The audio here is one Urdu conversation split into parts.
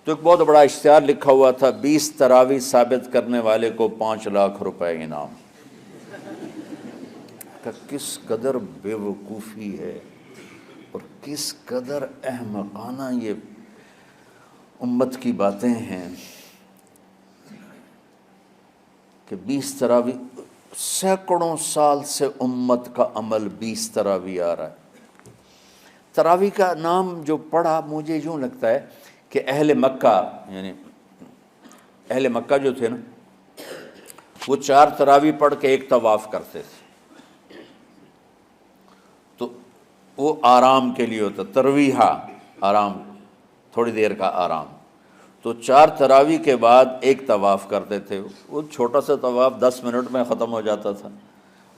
تو ایک بہت بڑا اشتہار لکھا ہوا تھا، 20 تراویح ثابت کرنے والے کو 5 لاکھ روپے انعام۔ کہ کس قدر بے وقوفی ہے اور کس قدر احمقانہ یہ امت کی باتیں ہیں کہ 20 تراویح، سینکڑوں سال سے امت کا عمل 20 تراویح آ رہا ہے۔ تراویح کا نام جو پڑھا مجھے یوں لگتا ہے کہ اہل مکہ، یعنی اہل مکہ جو تھے نا، وہ 4 تراویح پڑھ کے ایک طواف کرتے تھے، تو وہ آرام کے لیے ہوتا، ترویحہ آرام، تھوڑی دیر کا آرام۔ تو 4 تراویح کے بعد ایک طواف کرتے تھے، وہ چھوٹا سا طواف 10 منٹ میں ختم ہو جاتا تھا،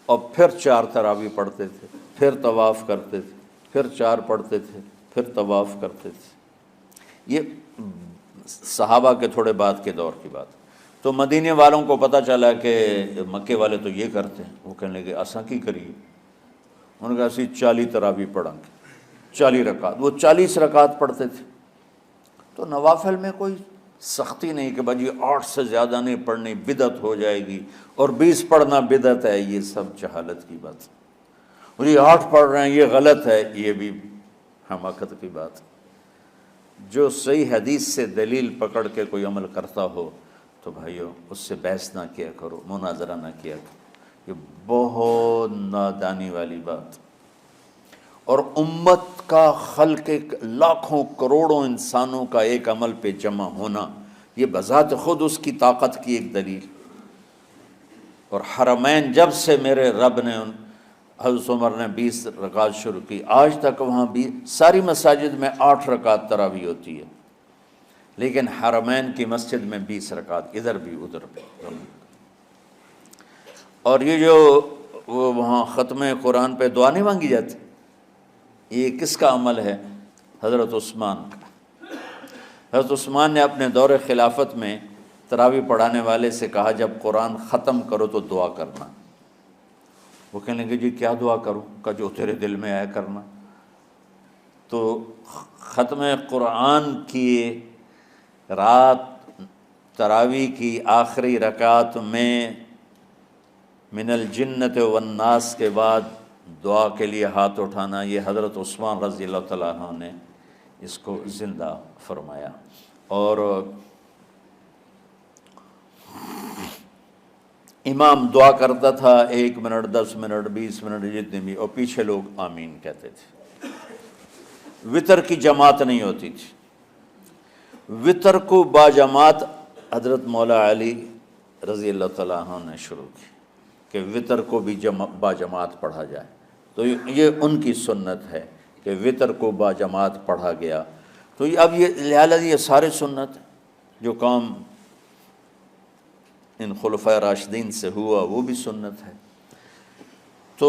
اور پھر 4 تراویح پڑھتے تھے، پھر طواف کرتے تھے، پھر 4 پڑھتے تھے، پھر طواف کرتے تھے۔ یہ صحابہ کے تھوڑے بعد کے دور کی بات۔ تو مدینے والوں کو پتہ چلا کہ مکے والے تو یہ کرتے ہیں، وہ کہنے لگے اساں کی کریے؟ انہوں نے کہا اسی 40 تراویح پڑھیں گے، 40 رکعت۔ وہ 40 رکعت پڑھتے تھے۔ تو نوافل میں کوئی سختی نہیں کہ بھائی 8 سے زیادہ نہیں پڑھنی، بدعت ہو جائے گی، اور 20 پڑھنا بدعت ہے، یہ سب جہالت کی بات ہے۔ اور یہ 8 پڑھ رہے ہیں یہ غلط ہے، یہ بھی حماقت کی بات ہے۔ جو صحیح حدیث سے دلیل پکڑ کے کوئی عمل کرتا ہو تو بھائیو اس سے بحث نہ کیا کرو، مناظرہ نہ کیا کرو، یہ بہت نادانی والی بات۔ اور امت کا خلق، لاکھوں کروڑوں انسانوں کا ایک عمل پہ جمع ہونا، یہ بذات خود اس کی طاقت کی ایک دلیل۔ اور حرمین جب سے میرے رب نے حضرت عمر نے 20 رکعت شروع کی، آج تک وہاں بھی ساری مساجد میں 8 رکعت تراویح ہوتی ہے، لیکن حرمین کی مسجد میں 20 رکعت، ادھر بھی ادھر بھی۔ اور یہ جو وہ وہاں ختم قرآن پہ دعا نہیں مانگی جاتی، یہ کس کا عمل ہے؟ حضرت عثمان کا۔ حضرت عثمان نے اپنے دور خلافت میں تراویح پڑھانے والے سے کہا جب قرآن ختم کرو تو دعا کرنا۔ وہ کہنے لگے جی کیا دعا کروں؟ کہ جو تیرے دل میں آیا کرنا۔ تو ختم قرآن کی رات تراویح کی آخری رکعت میں من الجنت والناس کے بعد دعا کے لیے ہاتھ اٹھانا، یہ حضرت عثمان رضی اللہ تعالیٰ عنہ نے اس کو زندہ فرمایا۔ اور امام دعا کرتا تھا 1 منٹ، 10 منٹ، 20 منٹ، جتنے بھی، اور پیچھے لوگ آمین کہتے تھے۔ وتر کی جماعت نہیں ہوتی تھی۔ وتر کو باجماعت حضرت مولا علی رضی اللہ تعالیٰ عنہ نے شروع کی کہ وتر کو بھی باجماعت پڑھا جائے۔ تو یہ ان کی سنت ہے کہ وتر کو باجماعت پڑھا گیا۔ تو اب یہ لہٰذا یہ سارے سنت جو کام ان خلفۂ راشدین سے ہوا وہ بھی سنت ہے۔ تو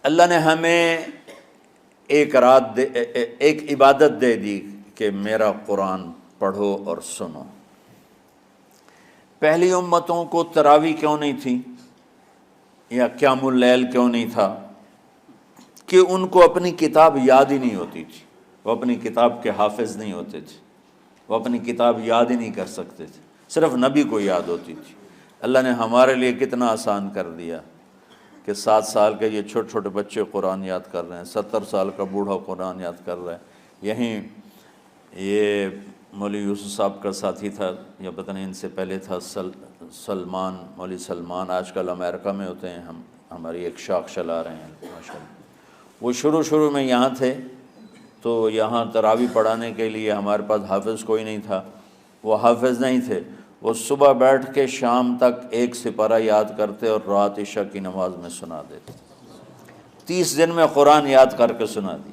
اللہ نے ہمیں ایک عبادت دے دی کہ میرا قرآن پڑھو اور سنو۔ پہلی امتوں کو تراویح کیوں نہیں تھی یا قیام اللیل کیوں نہیں تھا؟ کہ ان کو اپنی کتاب یاد ہی نہیں ہوتی تھی، وہ اپنی کتاب کے حافظ نہیں ہوتے تھے، وہ اپنی کتاب یاد ہی نہیں کر سکتے تھے، صرف نبی کو یاد ہوتی تھی۔ اللہ نے ہمارے لیے کتنا آسان کر دیا کہ 7 سال کے یہ چھوٹے چھوٹے بچے قرآن یاد کر رہے ہیں، 70 سال کا بوڑھا قرآن یاد کر رہا ہے۔ یہیں یہ مولوی یوسف صاحب کا ساتھی تھا، یا پتہ نہیں ان سے پہلے تھا، سلمان، مولوی سلمان، آج کل امریکہ میں ہوتے ہیں، ہماری ایک شاخ چلا رہے ہیں ماشاءاللہ۔ وہ شروع میں یہاں تھے، تو یہاں تراویح پڑھانے کے لیے ہمارے پاس حافظ کوئی نہیں تھا، وہ حافظ نہیں تھے، وہ صبح بیٹھ کے شام تک ایک سپارہ یاد کرتے اور رات عشاء کی نماز میں سنا دیتے۔ 30 دن میں قرآن یاد کر کے سنا دی۔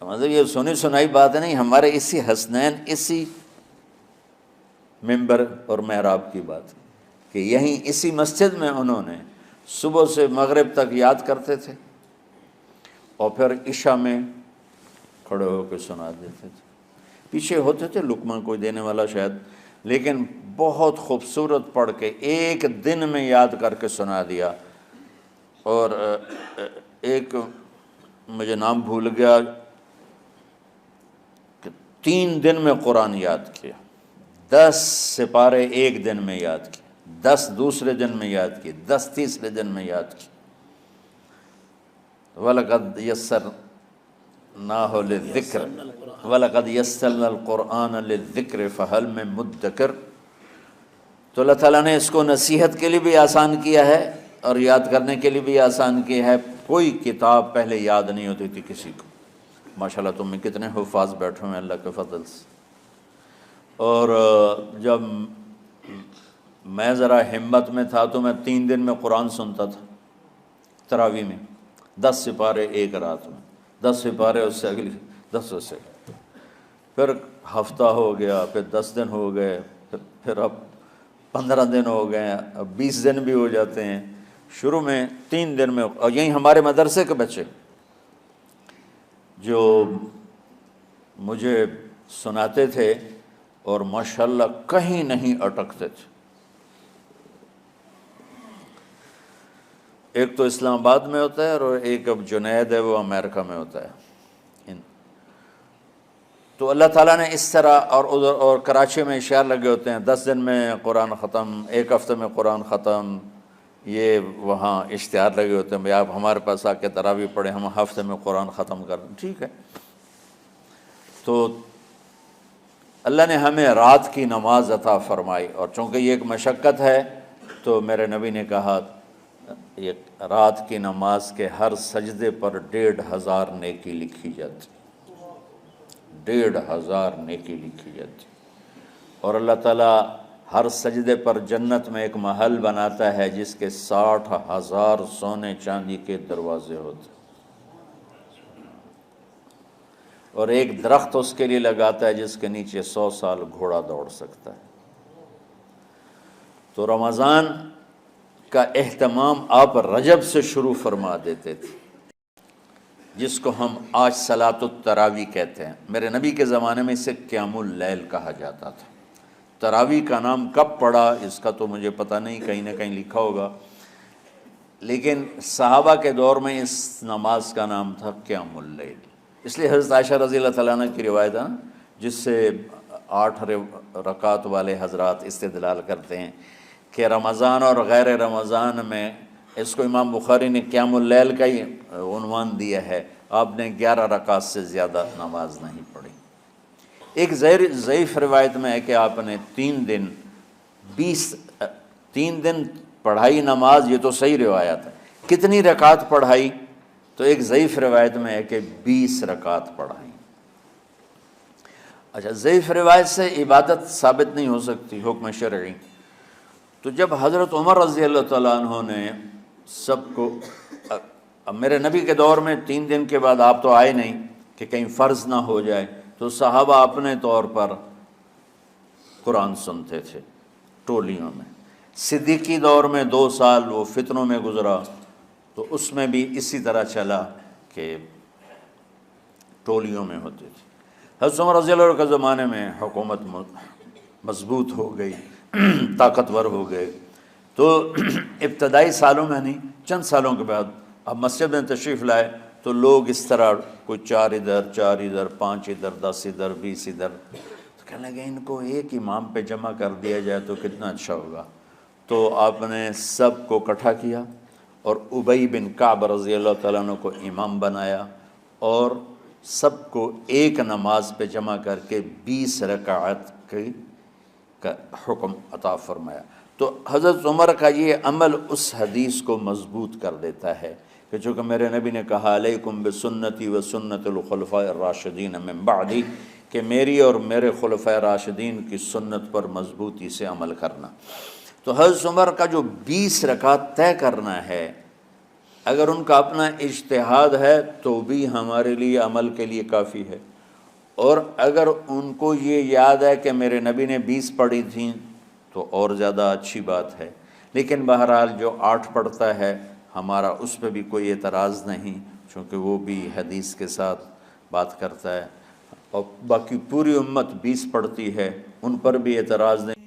مطلب یہ سنی سنائی بات نہیں، ہمارے اسی حسنین، اسی ممبر اور محراب کی بات کہ یہیں اسی مسجد میں انہوں نے صبح سے مغرب تک یاد کرتے تھے اور پھر عشاء میں کھڑے ہو کے سنا دیتے تھے۔ پیچھے ہوتے تھے لقمہ کوئی دینے والا شاید، لیکن بہت خوبصورت پڑھ کے ایک دن میں یاد کر کے سنا دیا۔ اور ایک مجھے نام بھول گیا، 3 دن میں قرآن یاد کیا، 10 سپارے ایک دن میں یاد کیے، 10 دوسرے دن میں یاد کیے، 10 تیسرے دن میں یاد کیے۔ وَلَقَدْ يَسَّرْنَاهُ لِلذِّكْرِ وَلَقَدْ يَسَّرْنَا الْقُرْآنَ لِلذِّكْرِ فَهَلْ مِن مُدَّكِرٍ۔ تو اللہ تعالیٰ نے اس کو نصیحت کے لیے بھی آسان کیا ہے اور یاد کرنے کے لیے بھی آسان کیا ہے۔ کوئی کتاب پہلے یاد نہیں ہوتی تھی کسی کو، ماشاءاللہ تم میں کتنے حفاظ بیٹھے ہوئے ہیں اللہ کے فضل سے۔ اور جب میں ذرا ہمت میں تھا تو میں 3 دن میں قرآن سنتا تھا تراویح میں، 10 سپارے ایک رات میں، 10 سپارے اس سے اگلی 10 اس سے، پھر ہفتہ ہو گیا، پھر 10 دن ہو گئے، پھر اب 15 دن ہو گئے، اب 20 دن بھی ہو جاتے ہیں۔ شروع میں 3 دن میں، اور یہیں ہمارے مدرسے کے بچے جو مجھے سناتے تھے اور ماشاءاللہ کہیں نہیں اٹکتے تھے۔ ایک تو اسلام آباد میں ہوتا ہے اور ایک اب جنید ہے وہ امریکہ میں ہوتا ہے۔ تو اللہ تعالیٰ نے اس طرح، اور ادھر اور کراچی میں اشعار لگے ہوتے ہیں، 10 دن میں قرآن ختم، 1 ہفتے میں قرآن ختم، یہ وہاں اشتہار لگے ہوتے ہیں، بھئی آپ ہمارے پاس آ کے تراویح پڑھیں، ہم ہفتے میں قرآن ختم کر دیں۔ ٹھیک ہے، تو اللہ نے ہمیں رات کی نماز عطا فرمائی، اور چونکہ یہ ایک مشقت ہے تو میرے نبی نے کہا یہ رات کی نماز کے ہر سجدے پر 1500 نیکی لکھی جاتی، 1500 نیکی لکھی جاتی، اور اللہ تعالیٰ ہر سجدے پر جنت میں ایک محل بناتا ہے جس کے 60,000 سونے چاندی کے دروازے ہوتے ہیں، اور ایک درخت اس کے لیے لگاتا ہے جس کے نیچے 100 سال گھوڑا دوڑ سکتا ہے۔ تو رمضان کا اہتمام آپ رجب سے شروع فرما دیتے تھے، جس کو ہم آج صلاۃ التراویح کہتے ہیں۔ میرے نبی کے زمانے میں اسے قیام اللیل کہا جاتا تھا۔ تراویح کا نام کب پڑا اس کا تو مجھے پتہ نہیں، کہیں نہ کہیں لکھا ہوگا، لیکن صحابہ کے دور میں اس نماز کا نام تھا قیام اللیل۔ اس لیے حضرت عائشہ رضی اللہ تعالیٰ عنہ کی روایت ہے جس سے 8 رکعت والے حضرات استدلال کرتے ہیں کہ رمضان اور غیر رمضان میں، اس کو امام بخاری نے قیام اللیل کا ہی عنوان دیا ہے، آپ نے 11 رکعت سے زیادہ نماز نہیں پڑھی۔ ایک ضعیف روایت میں ہے کہ آپ نے 3 دن پڑھائی نماز، یہ تو صحیح روایت ہے۔ کتنی رکعت پڑھائی؟ تو ایک ضعیف روایت میں ہے کہ 20 رکعت پڑھائی۔ اچھا، ضعیف روایت سے عبادت ثابت نہیں ہو سکتی حکم شرعی۔ تو جب حضرت عمر رضی اللہ تعالیٰ عنہ نے سب کو، اب میرے نبی کے دور میں 3 دن کے بعد آپ تو آئے نہیں کہ کہیں فرض نہ ہو جائے، تو صحابہ اپنے طور پر قرآن سنتے تھے ٹولیوں میں۔ صدیقی دور میں 2 سال وہ فتنوں میں گزرا، تو اس میں بھی اسی طرح چلا کہ ٹولیوں میں ہوتے تھے۔ حضرت عمر رضی اللہ عنہ کے زمانے میں حکومت مضبوط ہو گئی، طاقتور ہو گئے، تو ابتدائی سالوں میں نہیں، چند سالوں کے بعد اب مسجد میں تشریف لائے تو لوگ اس طرح کوئی 4 ادھر 4 ادھر 5 ادھر 10 ادھر 20 ادھر، تو کہنے لگے ان کو ایک امام پہ جمع کر دیا جائے تو کتنا اچھا ہوگا۔ تو آپ نے سب کو اکٹھا کیا اور ابی بن کعب رضی اللہ تعالیٰ عنہ کو امام بنایا، اور سب کو ایک نماز پہ جمع کر کے 20 رکعت کا حکم عطا فرمایا۔ تو حضرت عمر کا یہ عمل اس حدیث کو مضبوط کر دیتا ہے کہ چونکہ میرے نبی نے کہا علیکم بسنتی و سنت الخلفاء الراشدین من بعدی، کہ میری اور میرے خلفاء راشدین کی سنت پر مضبوطی سے عمل کرنا۔ تو حضرت عمر کا جو 20 رکعت طے کرنا ہے، اگر ان کا اپنا اجتہاد ہے تو بھی ہمارے لیے عمل کے لیے کافی ہے، اور اگر ان کو یہ یاد ہے کہ میرے نبی نے 20 پڑھی تھیں تو اور زیادہ اچھی بات ہے۔ لیکن بہرحال جو 8 پڑھتا ہے ہمارا اس پہ بھی کوئی اعتراض نہیں، چونکہ وہ بھی حدیث کے ساتھ بات کرتا ہے، اور باقی پوری امت 20 پڑھتی ہے ان پر بھی اعتراض نہیں۔